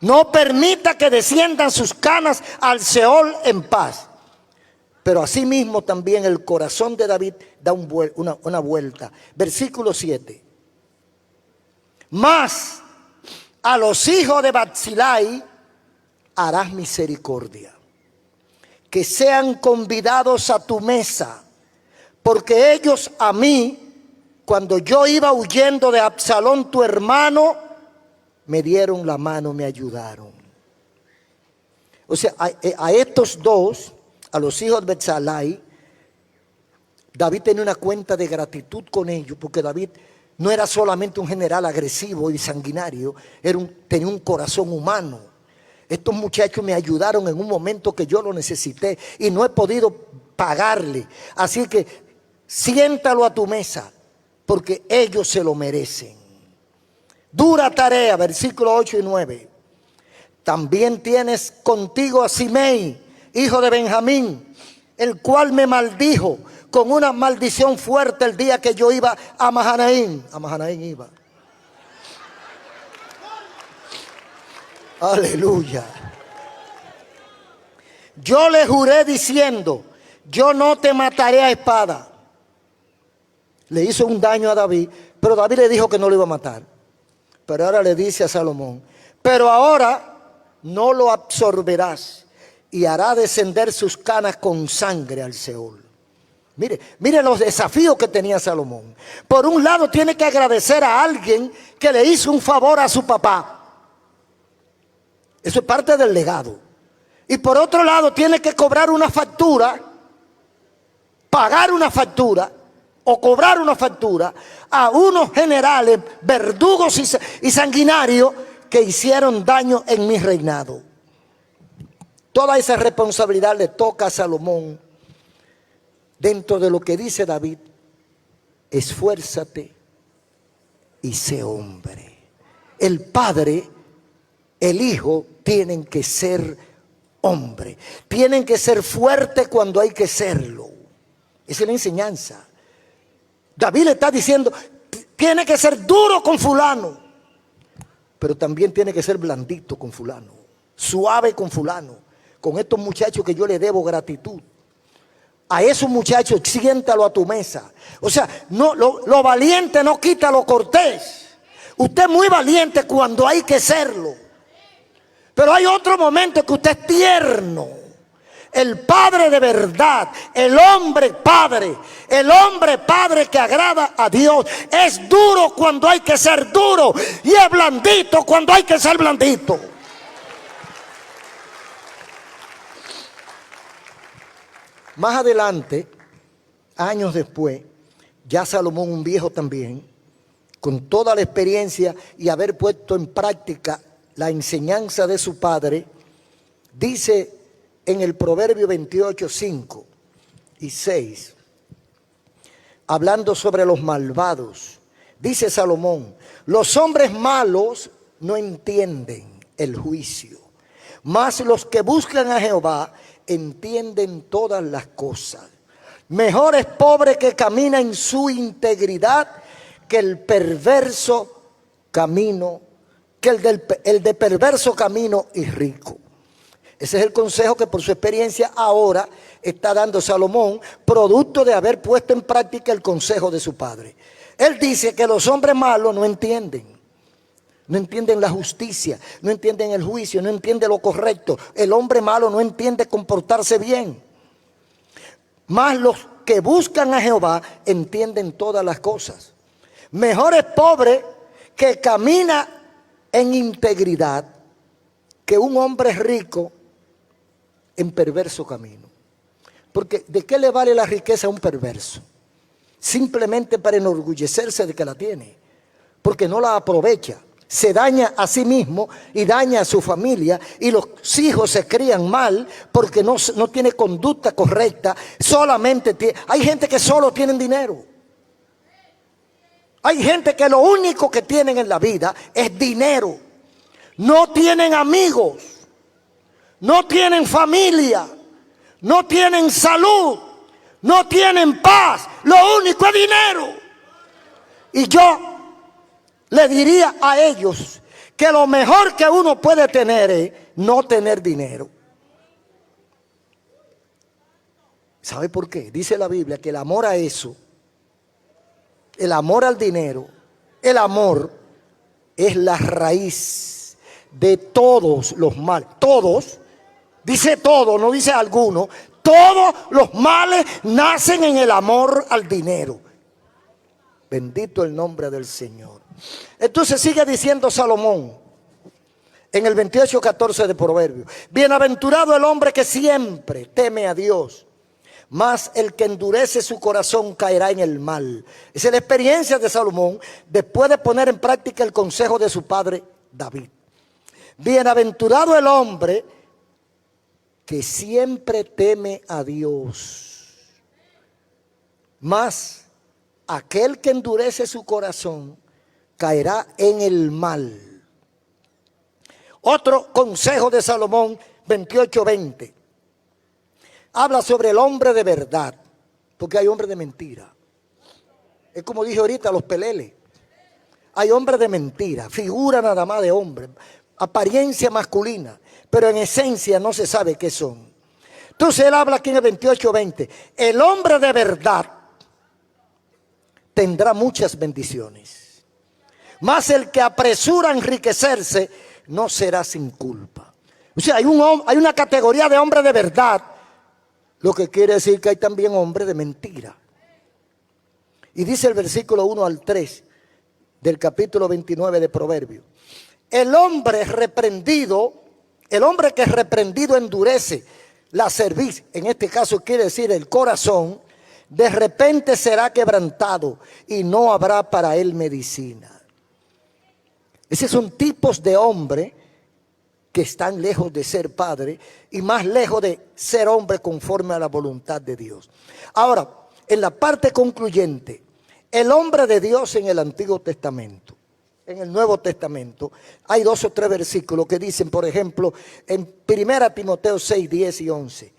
No permita que desciendan sus canas al Seol en paz. Pero asimismo también el corazón de David da una vuelta. Versículo 7. Mas a los hijos de Barzillai harás misericordia, que sean convidados a tu mesa, porque ellos a mí, cuando yo iba huyendo de Absalón tu hermano, me dieron la mano, me ayudaron. O sea, a estos dos, a los hijos de Barzillai, David tenía una cuenta de gratitud con ellos, porque David no era solamente un general agresivo y sanguinario, tenía un corazón humano. Estos muchachos me ayudaron en un momento que yo lo necesité y no he podido pagarle. Así que siéntalo a tu mesa, porque ellos se lo merecen. Dura tarea, versículos 8 y 9. También tienes contigo a Simei, hijo de Benjamín, el cual me maldijo con una maldición fuerte el día que yo iba a Mahanaim. A Mahanaim iba. Aleluya. Yo le juré diciendo, yo no te mataré a espada. Le hizo un daño a David, pero David le dijo que no lo iba a matar. Pero ahora le dice a Salomón, pero ahora no lo absorberás y hará descender sus canas con sangre al Seol. Mire los desafíos que tenía Salomón. Por un lado tiene que agradecer a alguien que le hizo un favor a su papá. Eso es parte del legado. Y por otro lado tiene que cobrar una factura, pagar una factura o cobrar una factura a unos generales, verdugos y sanguinarios que hicieron daño en mi reinado. Toda esa responsabilidad le toca a Salomón. Dentro de lo que dice David, esfuérzate y sé hombre. El padre, el hijo, tienen que ser hombre. Tienen que ser fuertes cuando hay que serlo. Esa es la enseñanza. David le está diciendo, tiene que ser duro con fulano, pero también tiene que ser blandito con fulano, suave con fulano. Con estos muchachos que yo le debo gratitud. A esos muchachos siéntalo a tu mesa. O sea, no, lo valiente no quita lo cortés. Usted es muy valiente cuando hay que serlo. Pero hay otro momento que usted es tierno. El padre de verdad, el hombre padre que agrada a Dios, es duro cuando hay que ser duro y es blandito cuando hay que ser blandito. Más adelante, años después, ya Salomón, un viejo también, con toda la experiencia y haber puesto en práctica la enseñanza de su padre, dice en el Proverbio 28, 5 y 6, hablando sobre los malvados, dice Salomón, los hombres malos no entienden el juicio, mas los que buscan a Jehová entienden todas las cosas. Mejor es pobre que camina en su integridad que el perverso camino, que el de perverso camino y rico. Ese es el consejo que por su experiencia ahora está dando Salomón, producto de haber puesto en práctica el consejo de su padre. Él dice que los hombres malos no entienden la justicia, no entienden el juicio, no entienden lo correcto. El hombre malo no entiende comportarse bien. Mas los que buscan a Jehová entienden todas las cosas. Mejor es pobre que camina en integridad que un hombre rico en perverso camino. Porque ¿de qué le vale la riqueza a un perverso? Simplemente para enorgullecerse de que la tiene, porque no la aprovecha. Se daña a sí mismo y daña a su familia, y los hijos se crían mal porque no tiene conducta correcta. Hay gente que solo tienen dinero. Hay gente que lo único que tienen en la vida es dinero. No tienen amigos, no tienen familia, no tienen salud, no tienen paz. Lo único es dinero. Y yo le diría a ellos que lo mejor que uno puede tener es no tener dinero. ¿Sabe por qué? Dice la Biblia que el amor a eso, el amor al dinero, el amor es la raíz de todos los males. Todos, dice todo, no dice alguno. Todos los males nacen en el amor al dinero. Bendito el nombre del Señor. Entonces sigue diciendo Salomón en el 28:14 de Proverbios: bienaventurado el hombre que siempre teme a Dios, mas el que endurece su corazón caerá en el mal. Esa es la experiencia de Salomón después de poner en práctica el consejo de su padre David. Bienaventurado el hombre que siempre teme a Dios, mas aquel que endurece su corazón caerá en el mal. Otro consejo de Salomón, 28:20. Habla sobre el hombre de verdad, porque hay hombres de mentira. Es como dije ahorita, los peleles. Hay hombres de mentira, figura nada más de hombre, apariencia masculina, pero en esencia no se sabe qué son. Entonces él habla aquí en el 28:20. El hombre de verdad tendrá muchas bendiciones, mas el que apresura a enriquecerse no será sin culpa. O sea, hay una categoría de hombre de verdad, lo que quiere decir que hay también hombres de mentira. Y dice el versículo 1 al 3 del capítulo 29 de Proverbios: el hombre reprendido, el hombre que es reprendido endurece la cerviz, en este caso quiere decir el corazón, de repente será quebrantado y no habrá para él medicina. Esos son tipos de hombre que están lejos de ser padre y más lejos de ser hombre conforme a la voluntad de Dios. Ahora, en la parte concluyente, el hombre de Dios en el Antiguo Testamento, en el Nuevo Testamento, hay 2 o 3 versículos que dicen, por ejemplo, en 1 Timoteo 6, 10 y 11.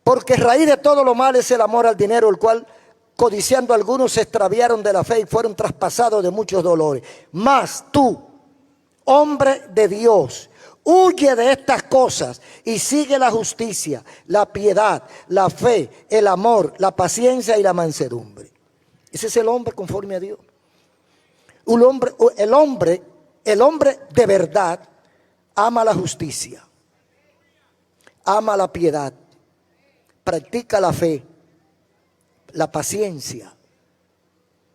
Porque raíz de todo lo mal es el amor al dinero, el cual, codiciando algunos, se extraviaron de la fe y fueron traspasados de muchos dolores. Mas tú, hombre de Dios, huye de estas cosas y sigue la justicia, la piedad, la fe, el amor, la paciencia y la mansedumbre. Ese es el hombre conforme a Dios. El hombre de verdad ama la justicia, ama la piedad, practica la fe, la paciencia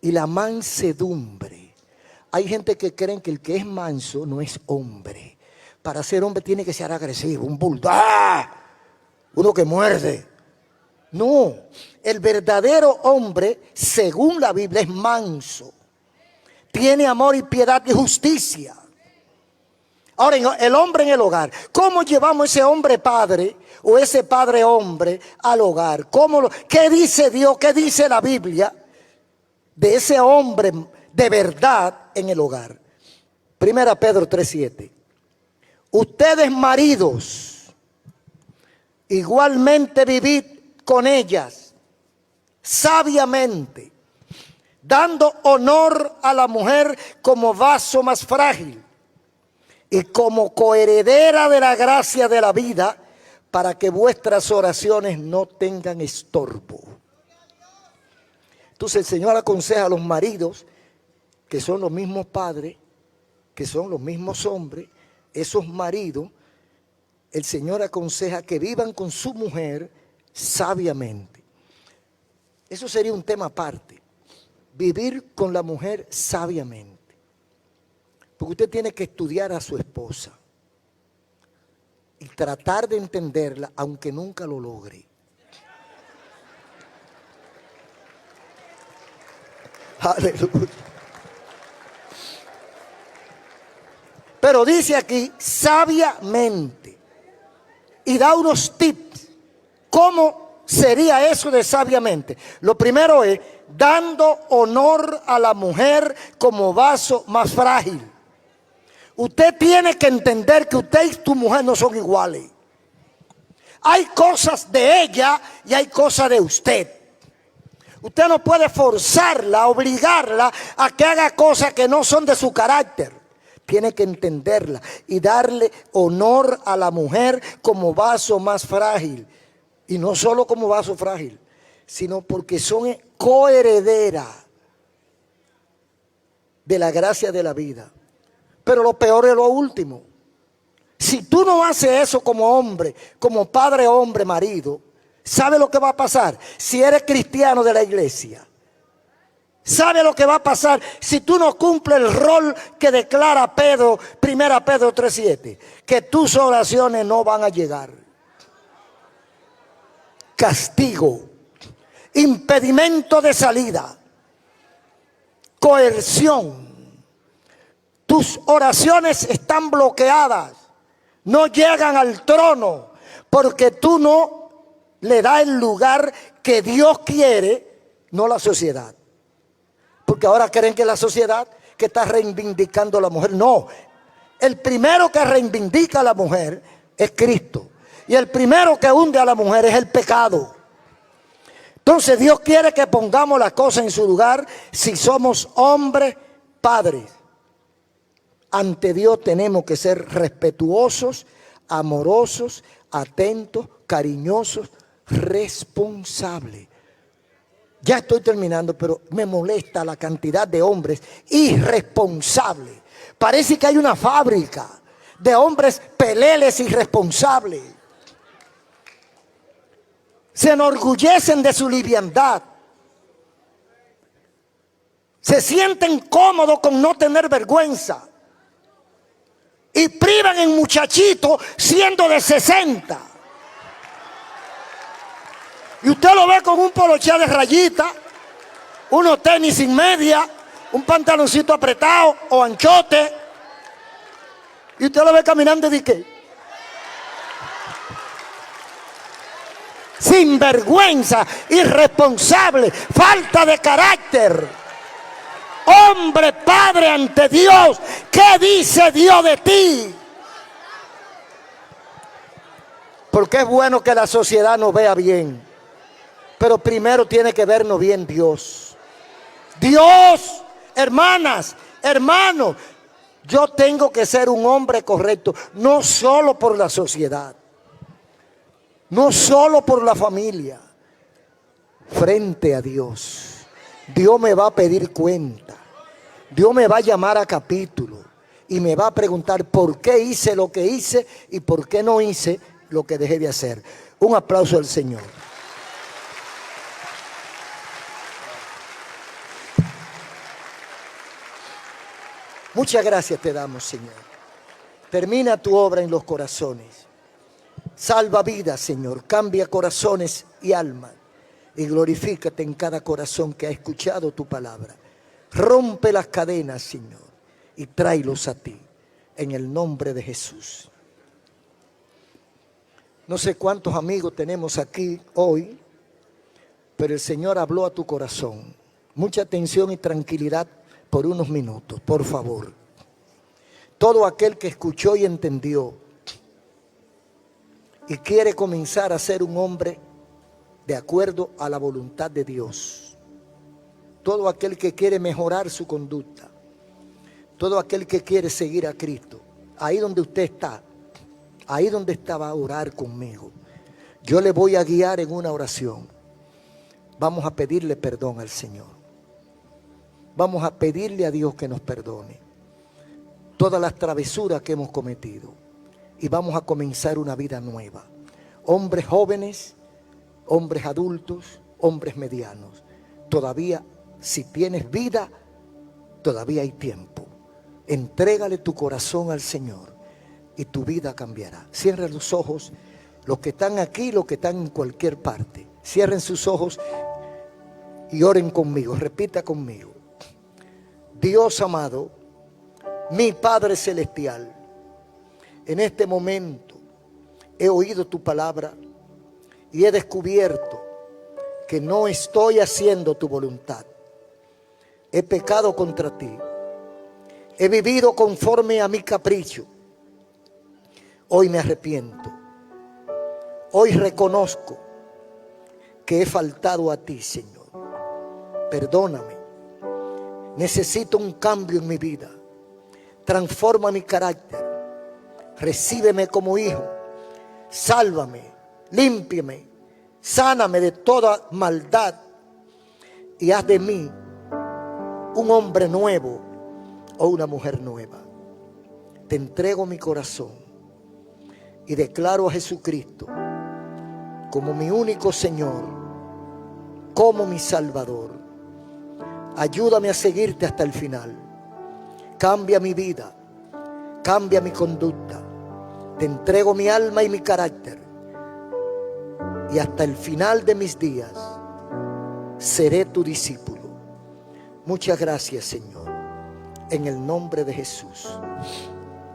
y la mansedumbre. Hay gente que creen que el que es manso no es hombre. Para ser hombre tiene que ser agresivo, un bulldog, uno que muerde. No, el verdadero hombre, según la Biblia, es manso. Tiene amor y piedad y justicia. Ahora, el hombre en el hogar. ¿Cómo llevamos ese hombre padre o ese padre hombre al hogar? ¿Qué dice Dios? ¿Qué dice la Biblia de ese hombre de verdad en el hogar? 1 Pedro 3:7. Ustedes maridos, igualmente vivid con ellas sabiamente, dando honor a la mujer como vaso más frágil y como coheredera de la gracia de la vida, para que vuestras oraciones no tengan estorbo. Entonces el Señor aconseja a los maridos, que son los mismos padres, que son los mismos hombres, esos maridos, el Señor aconseja que vivan con su mujer sabiamente. Eso sería un tema aparte, vivir con la mujer sabiamente. Porque usted tiene que estudiar a su esposa y tratar de entenderla, aunque nunca lo logre. Aleluya. Pero dice aquí sabiamente y da unos tips. ¿Cómo sería eso de sabiamente? Lo primero es dando honor a la mujer como vaso más frágil. Usted tiene que entender que usted y tu mujer no son iguales. Hay cosas de ella y hay cosas de usted. Usted no puede forzarla, obligarla a que haga cosas que no son de su carácter. Tiene que entenderla y darle honor a la mujer como vaso más frágil. Y no solo como vaso frágil, sino porque son coherederas de la gracia de la vida. Pero lo peor es lo último. Si tú no haces eso como hombre, como padre, hombre, marido, ¿sabe lo que va a pasar? Si eres cristiano de la iglesia, ¿sabe lo que va a pasar si tú no cumples el rol que declara Pedro, 1 Pedro 3:7? Que tus oraciones no van a llegar. Castigo impedimento de salida, coerción. Tus oraciones están bloqueadas, no llegan al trono, porque tú no le das el lugar que Dios quiere, no la sociedad. Porque ahora creen que la sociedad que está reivindicando a la mujer. No, el primero que reivindica a la mujer es Cristo. Y el primero que hunde a la mujer es el pecado. Entonces Dios quiere que pongamos las cosas en su lugar si somos hombres, padres. Ante Dios tenemos que ser respetuosos, amorosos, atentos, cariñosos, responsables. Ya estoy terminando, pero me molesta la cantidad de hombres irresponsables. Parece que hay una fábrica de hombres peleles irresponsables. Se enorgullecen de su liviandad. Se sienten cómodos con no tener vergüenza. Y privan en muchachitos siendo de 60. Y usted lo ve con un poloché de rayita, unos tenis sin media, un pantaloncito apretado o anchote. Y usted lo ve caminando y dice, sin vergüenza, irresponsable, falta de carácter. Hombre, padre ante Dios, ¿qué dice Dios de ti? Porque es bueno que la sociedad nos vea bien. Pero primero tiene que vernos bien Dios. Dios, hermanas, hermanos, yo tengo que ser un hombre correcto, no solo por la sociedad, no solo por la familia, frente a Dios. Dios me va a pedir cuenta, Dios me va a llamar a capítulo y me va a preguntar por qué hice lo que hice y por qué no hice lo que dejé de hacer. Un aplauso al Señor. Muchas gracias te damos, Señor. Termina tu obra en los corazones. Salva vidas, Señor. Cambia corazones y almas. Y glorifícate en cada corazón que ha escuchado tu palabra. Rompe las cadenas, Señor, y tráelos a ti. En el nombre de Jesús. No sé cuántos amigos tenemos aquí hoy, pero el Señor habló a tu corazón. Mucha atención y tranquilidad por unos minutos, por favor. Todo aquel que escuchó y entendió y quiere comenzar a ser un hombre de acuerdo a la voluntad de Dios. Todo aquel que quiere mejorar su conducta. Todo aquel que quiere seguir a Cristo. Ahí donde usted está, ahí donde estaba a orar conmigo. Yo le voy a guiar en una oración. Vamos a pedirle perdón al Señor. Vamos a pedirle a Dios que nos perdone todas las travesuras que hemos cometido. Y vamos a comenzar una vida nueva. Hombres jóvenes, hombres adultos, hombres medianos. Todavía, si tienes vida, todavía hay tiempo. Entrégale tu corazón al Señor y tu vida cambiará. Cierren los ojos, los que están aquí, los que están en cualquier parte. Cierren sus ojos y oren conmigo, repita conmigo. Dios amado, mi Padre Celestial, en este momento he oído tu palabra y he descubierto que no estoy haciendo tu voluntad. He pecado contra ti. He vivido conforme a mi capricho. Hoy me arrepiento. Hoy reconozco que he faltado a ti, Señor. Perdóname. Necesito un cambio en mi vida. Transforma mi carácter. Recíbeme como hijo. Sálvame, límpiame, sáname de toda maldad y haz de mí un hombre nuevo o una mujer nueva. Te entrego mi corazón y declaro a Jesucristo como mi único Señor, como mi Salvador. Ayúdame a seguirte hasta el final. Cambia mi vida, cambia mi conducta. Te entrego mi alma y mi carácter. Y hasta el final de mis días seré tu discípulo. Muchas gracias, Señor. En el nombre de Jesús.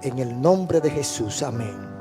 En el nombre de Jesús. Amén.